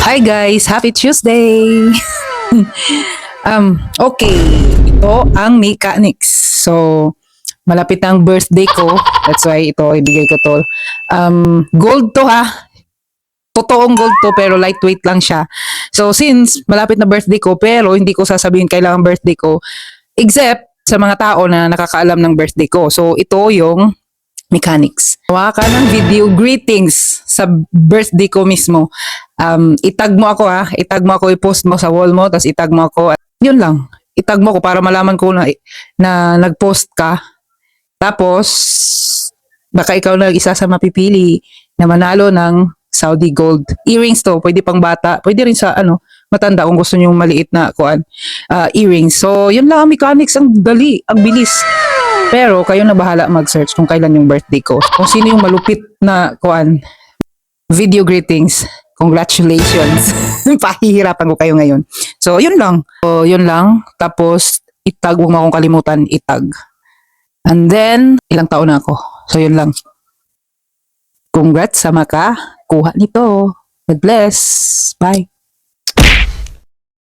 Hi guys, happy Tuesday. Okay, ito ang mechanics. So, malapit na ang birthday ko. That's why ito ibigay ko to. Gold to ha. Totoong gold to pero lightweight lang siya. So, since malapit na birthday ko pero hindi ko sasabihin kailangan birthday ko except sa mga tao na nakakaalam ng birthday ko. So, ito yung mechanics. Gawa ka ng video greetings sa birthday ko mismo. Itag mo ako ha. Itag mo ako, i-post mo sa wall mo, tapos itag mo ako. Yun lang. Itag mo ako para malaman ko na nag-post ka. Tapos, baka ikaw na isa sa mapipili na manalo ng Saudi Gold. Earrings to, pwede pang bata. Pwede rin sa matanda kung gusto niyo maliit na earrings. So, yun lang ang mechanics. Ang dali, ang bilis. Pero kayo na bahala mag-search kung kailan yung birthday ko. Kung sino yung malupit na video greetings. Congratulations. Pahihirapan ko kayo ngayon. So, yun lang. So, yun lang. Tapos, itag. Huwag mo akong kalimutan, itag. And then, ilang taon na ako. So, yun lang. Congrats sa makakuha nito. God bless. Bye.